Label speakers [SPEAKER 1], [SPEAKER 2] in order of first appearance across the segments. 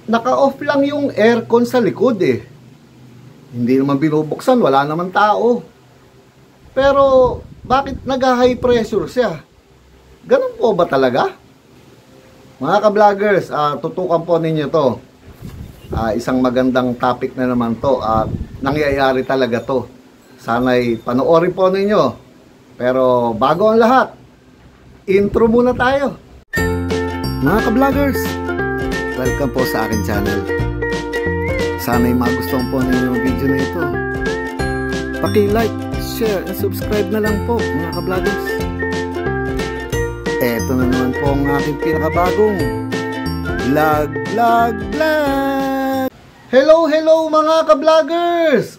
[SPEAKER 1] naka-off lang yung aircon sa likod eh. Hindi naman binubuksan, wala naman tao. Pero bakit nag-high pressure siya? Ganun po ba talaga? Mga ka-vloggers, tutukan po ninyo to. Isang magandang topic na naman to. Nangyayari talaga to. Sana'y panoorin po ninyo. Pero bago ang lahat, intro muna tayo. Mga ka-vloggers, welcome po sa akin channel. Sana'y magustuhan po ninyo yung video na ito. Paki-like, share, and subscribe na lang po mga ka-vloggers. Eto na naman po ang aking pinakabagong vlog. Hello mga ka-vloggers!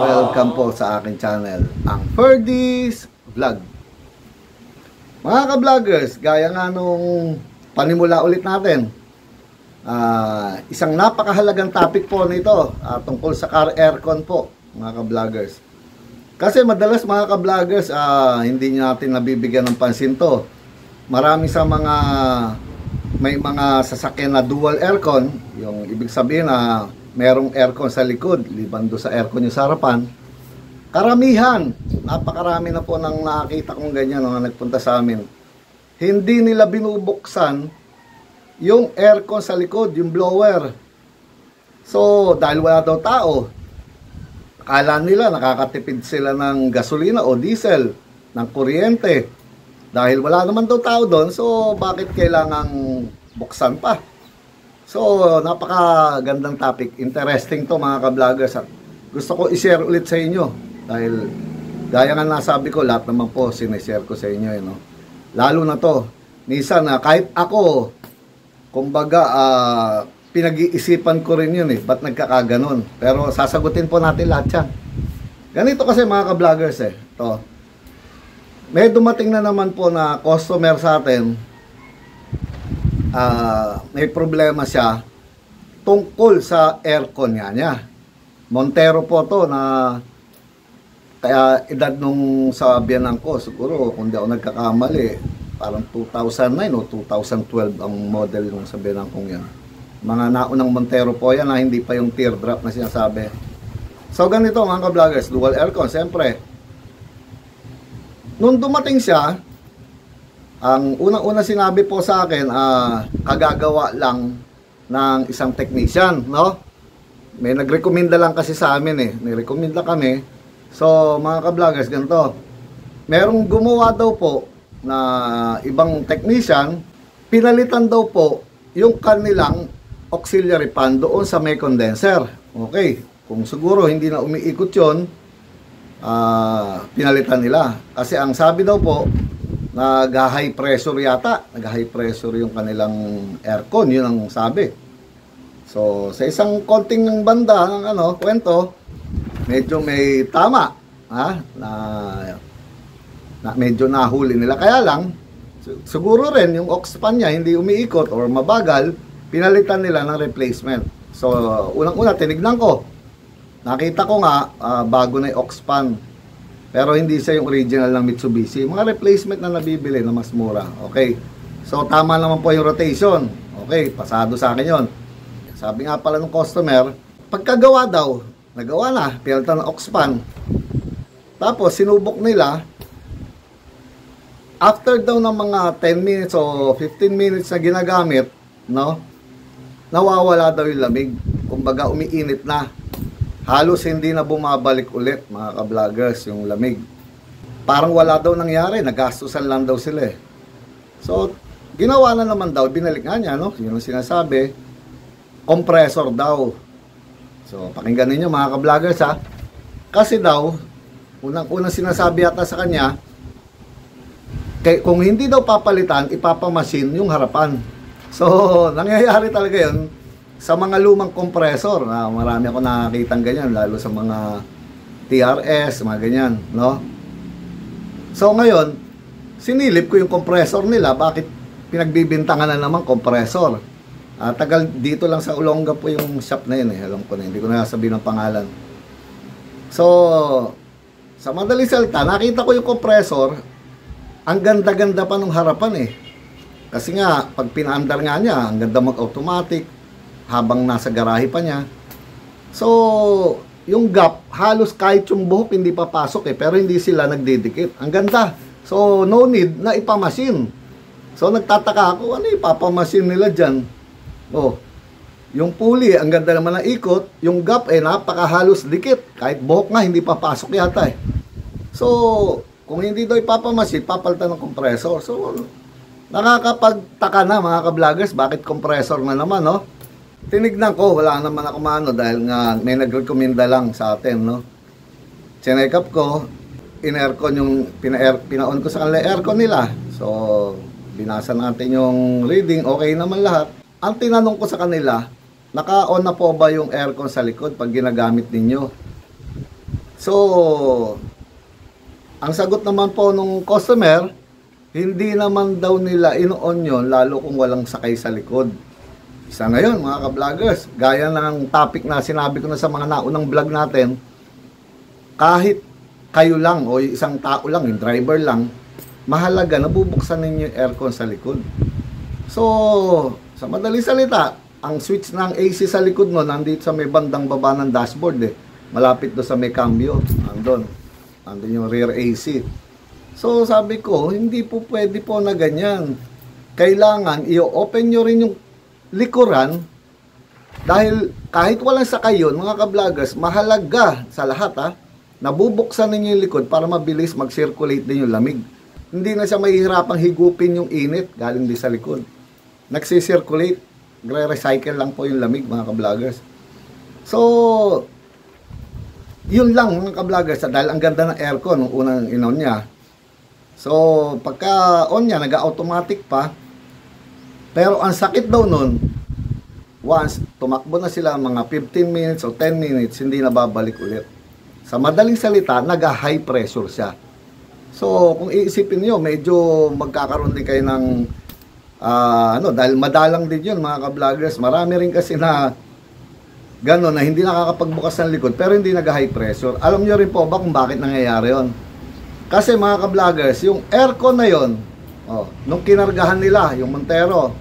[SPEAKER 1] Welcome po sa aking channel, ang Ferdy's Vlog. Mga ka-vloggers, gaya nga nung panimula ulit natin, isang napakahalagang topic po nito tungkol sa car aircon po mga ka-vloggers. Kasi madalas mga ka-vloggers, hindi natin nabibigyan ng pansin to. Marami sa may mga sasakyan na dual aircon, yung ibig sabihin na merong aircon sa likod, liban do sa aircon yung sa harapan. Karamihan, napakarami na po nang nakakita kong ganyan nung nagpunta sa amin. Hindi nila binubuksan yung aircon sa likod, yung blower. So, dahil wala daw tao, akala nila nakakatipid sila ng gasolina o diesel, ng kuryente. Dahil wala naman daw tao doon, so bakit kailangang buksan pa? So, napakagandang topic. Interesting to mga ka-vloggers. Gusto ko i-share ulit sa inyo. Dahil, gaya nga nasabi ko, lahat naman po sinishare ko sa inyo. No? Lalo na to, minsan kahit ako, kumbaga, pinag-iisipan ko rin yun eh. Ba't nagkakaganon? Pero sasagutin po natin lahat yan. Ganito kasi mga ka-vloggers eh. Ito. May dumating na naman po na customer sa atin. May problema siya tungkol sa aircon niya. Montero po to na kaya edad nung sa biyanan ko, siguro kung di ako nagkakamali, parang 2009 o 2012 ang model nung sa biyanan kong yan. Mga naunang Montero po yan na hindi pa yung teardrop na sinasabi. So ganito mga ka-vloggers, dual aircon, siyempre. Nung dumating siya, ang unang-una sinabi po sa akin, kagagawa lang ng isang technician, no? May nagrekomenda lang kasi sa amin eh. Nirekomenda kami. So, mga ka-vloggers, ganito. Merong gumawa daw po na ibang technician, pinalitan daw po yung kanilang auxiliary fan doon sa may condenser. Okay, kung siguro hindi na umiikot yun, pinalitan nila. Kasi ang sabi daw po, nag-high pressure yata. Nag-high pressure yung kanilang aircon. Yun ang sabi. So, sa isang konting ng banda ng kwento, medyo may tama. Na medyo nahuli nila. Kaya lang, siguro rin yung aux fan niya hindi umiikot or mabagal, pinalitan nila ng replacement. So, unang-una, tinignan ko. Nakita ko nga, bago na yung aux fan. Pero hindi siya yung original ng Mitsubishi. Mga replacement na nabibili na mas mura. Okay. So, tama naman po yung rotation. Okay, pasado sa akin yon. Sabi nga pala ng customer, pagkagawa daw, nagawa na, pinalitan ng aux fan. Tapos, sinubok nila, after daw ng mga 10 minutes o 15 minutes na ginagamit, no, nawawala daw yung lamig. Kumbaga, umiinit na. Halos hindi na bumabalik ulit mga ka-vloggers yung lamig. Parang wala daw nangyari, nagastusan lang daw sila eh. So, ginawa na naman daw, binalik nga niya, no? Yun ang sinasabi, compressor daw. So, pakinggan ninyo mga ka-vloggers ha. Kasi daw, unang sinasabi yata sa kanya, kung hindi daw papalitan, ipapamasin yung harapan. So, nangyayari talaga yun. Sa mga lumang compressor, marami ako nakakitang ganyan, lalo sa mga TRS, mga ganyan, no? So ngayon, sinilip ko yung compressor nila, bakit pinagbibintangan na naman compressor? Tagal dito lang sa Olonga po yung shop na yun eh, alam ko na, hindi ko na sabihin ng pangalan. So, sa madaling salita, nakita ko yung compressor, ang ganda-ganda pa nung harapan eh. Kasi nga, pag pinaandar nga niya, ang ganda mag-automatic. habang nasa garahe pa niya. So, yung gap, halos kahit yung buhok hindi papasok pero hindi sila nagdidikit. Ang ganda. So, no need na ipamasin. So, nagtataka ako, ano ipapamasin nila dyan? Oh, yung pulley, ang ganda naman ng ikot. Yung gap, napakahalos dikit. Kahit buhok nga, hindi papasok yata So, kung hindi daw ipapamasin, papalitan ng compressor. So, nakakapagtaka na mga ka-vloggers, bakit compressor na naman, no? Tinignan ko, wala naman ako maano dahil nga may nag-recommenda lang sa atin, no? Check up ko, in-aircon yung, pina-on ko sa kanila aircon nila. So, binasa natin yung reading, okay naman lahat. Ang tinanong ko sa kanila, naka-on na po ba yung aircon sa likod pag ginagamit ninyo? So, ang sagot naman po nung customer, hindi naman daw nila in-on yun, lalo kung walang sakay sa likod. Isa na yun mga ka-vloggers, gaya ng topic na sinabi ko na sa mga naunang vlog natin, kahit kayo lang o isang tao lang, yung driver lang, mahalaga nabubuksan ninyo yung aircon sa likod. So, sa madaling salita, ang switch ng AC sa likod mo nandito sa may bandang baba ng dashboard malapit do sa may cambio, andun yung rear AC. So, sabi ko, hindi po pwede po na ganyan. Kailangan i-open nyo rin yung likuran dahil kahit walang sakay yun, mga ka-vloggers, mahalaga sa lahat nabubuksan ninyo yung likod para mabilis mag-circulate din yung lamig. Hindi na siya mahihirapang higupin yung init galing din sa likod. Nagsisirculate, recycle lang po yung lamig mga ka-vloggers. So, yun lang mga ka-vloggers dahil ang ganda ng aircon nung unang in-on niya. So, pagka on niya, nag-automatic pa. Pero ang sakit daw nun, once tumakbo na sila mga 15 minutes o 10 minutes, hindi na babalik ulit. Sa madaling salita, nag-high pressure siya. So, kung iisipin niyo, medyo magkakaroon din kayo ng dahil madalang din yun mga ka-vloggers. Marami rin kasi na gano'n na hindi nakakapagbukas ng likod pero hindi nag-high pressure. Alam niyo rin po ba kung bakit nangyayari yon? Kasi mga ka-vloggers, yung aircon na yon, nung kinargahan nila, yung Montero,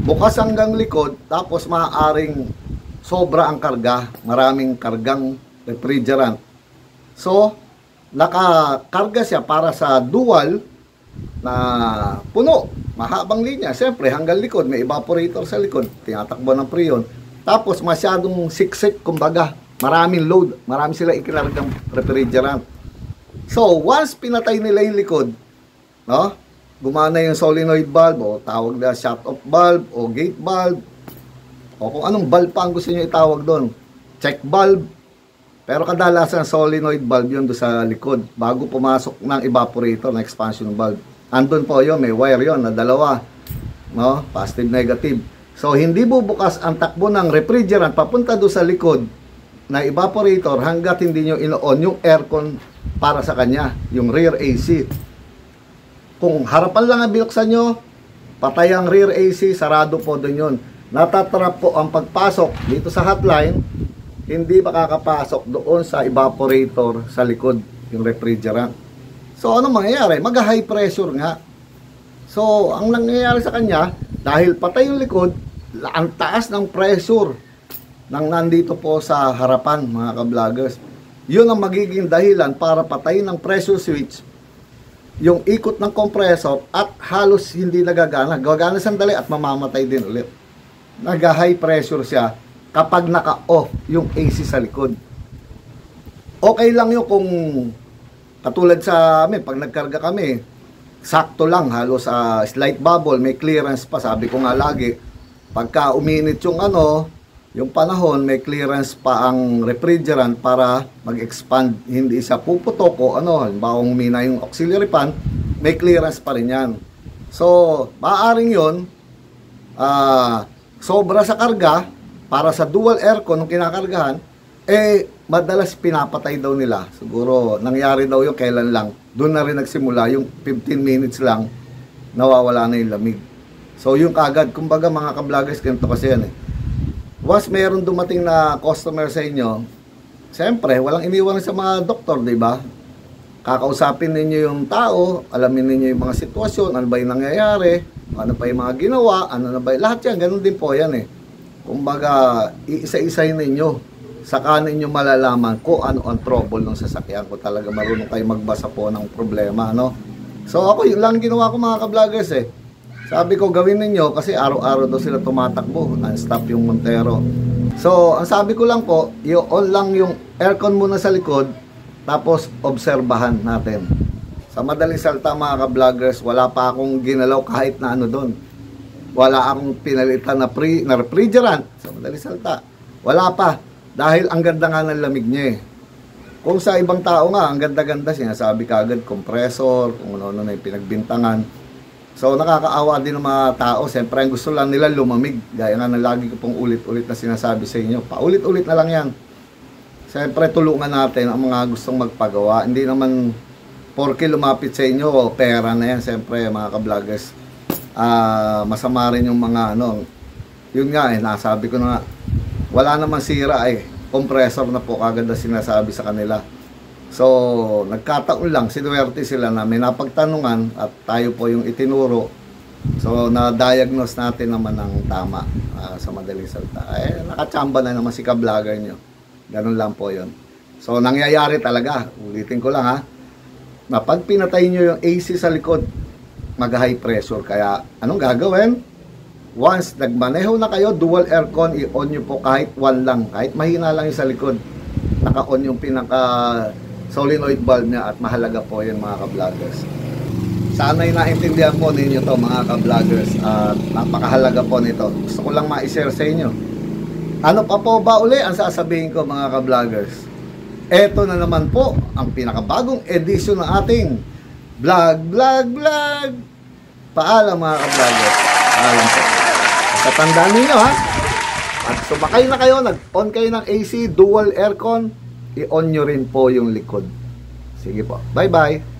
[SPEAKER 1] bukas hanggang likod, tapos maaaring sobra ang karga, maraming kargang refrigerant. So, nakakarga siya para sa dual na puno, mahabang linya. Siyempre, hanggang likod, may evaporator sa likod, tinatakbo ng preon. Tapos, masyadong siksik, kumbaga, maraming load, marami sila ikinargang refrigerant. So, once pinatay nila yung likod, gumana yung solenoid valve, o tawag na shut-off valve, o gate valve, o kung anong valve pa ang gusto nyo itawag doon, check valve. Pero kadalasan solenoid valve yun doon sa likod bago pumasok ng evaporator na expansion valve. Andun po yun, may wire yun na dalawa, positive, negative. So, hindi bubukas ang takbo ng refrigerant papunta doon sa likod na evaporator hanggat hindi nyo ino-on yung aircon para sa kanya, yung rear AC. Kung harapan lang ang binuksan nyo, patay ang rear AC, sarado po doon yun. Natatrap po ang pagpasok dito sa hotline, hindi makakapasok doon sa evaporator sa likod, yung refrigerant. So, ano mangyayari? Mag-high pressure nga. So, ang nangyayari sa kanya, dahil patay yung likod, ang taas ng pressure nang nandito po sa harapan, mga ka-vloggers. Yun ang magiging dahilan para patayin ng pressure switch yung ikot ng compressor at halos hindi nagagana. Gagana sandali at mamamatay din ulit. Nag-high pressure siya kapag naka-off yung AC sa likod. Okay lang yun kung katulad sa amin, pag nagkarga kami, sakto lang, halos slight bubble, may clearance pa. Sabi ko nga lagi, pagka uminit yung yung panahon, may clearance pa ang refrigerant para mag-expand. Hindi siya puputok o halimbawa umina yung auxiliary fan, may clearance pa rin yan. So, maaaring yun, sobra sa karga, para sa dual aircon nung kinakargahan, madalas pinapatay daw nila. Siguro, nangyari daw yung kailan lang. Doon na rin nagsimula, yung 15 minutes lang, nawawala na yung lamig. So, yung kagad, kumbaga mga ka-vloggers, ganito kasi yan once mayroon dumating na customer sa inyo, siyempre, walang iniwan sa mga doktor, di ba? Kakausapin ninyo yung tao, alamin ninyo yung mga sitwasyon, ano ba yung nangyayari, ano pa yung mga ginawa, ano na ba, lahat yan, ganun din po yan Kumbaga, iisa-isay ninyo. Saka ninyo malalaman kung ano ang trouble ng sasakyan, kung talaga marunong kayo magbasa po ng problema, no? So ako, yun lang ginawa ko mga ka-vloggers eh. Sabi ko gawin ninyo kasi araw-araw daw sila tumatakbo, non-stop yung Montero. So ang sabi ko lang po, i-on lang yung aircon muna sa likod, tapos obserbahan natin. Sa madaling salita mga ka-vloggers, wala pa akong ginalaw kahit na ano doon. Wala akong pinalitan na refrigerant, sa madaling salita. Wala pa. Dahil ang ganda nga ng lamig niya eh. Kung sa ibang tao nga, ang ganda-ganda, sinasabi kagad, compressor, kung ano-ano na yung pinagbintangan. So, nakakaawa din ng mga tao. Siyempre, ang gusto lang nila lumamig. Gaya nga na lagi ko pong ulit-ulit na sinasabi sa inyo. Paulit-ulit na lang yan. Siyempre, tulungan natin ang mga gustong magpagawa. Hindi naman, porke lumapit sa inyo, pera na yan. Siyempre, mga ka-vloggers, masama rin yung mga, ano, yun nga eh, nasabi ko na nga, wala namang sira eh. Compressor na po kagad na sinasabi sa kanila. So, nagkataon lang, sinuwerte sila na may napagtanungan at tayo po yung itinuro. So, na-diagnose natin naman ng tama sa madaling salita. Eh, nakachamba na naman si ka-vlogger nyo. Ganun lang po yun. So, nangyayari talaga. Ulitin ko lang ha. Na pag pinatay nyo yung AC sa likod, mag-high pressure. Kaya, anong gagawin? Once nagmaneho na kayo, dual aircon, i-on nyo po kahit one lang. Kahit mahina lang yung sa likod. Naka-on yung pinaka solenoid valve niya at mahalaga po yun mga ka-vloggers. Sana'y naintindihan po ninyo to mga ka-vloggers at napakahalaga po nito. Gusto ko lang ma-share sa inyo. Ano pa po ba uli ang sasabihin ko mga ka-vloggers? Eto na naman po ang pinakabagong edisyon ng ating vlog. Paalam mga ka-vloggers. Paalam po. Sa tandaan ninyo ha. At sumakay na kayo, nag-on kayo ng AC, dual aircon, i-on nyo rin po yung likod. Sige po. Bye-bye.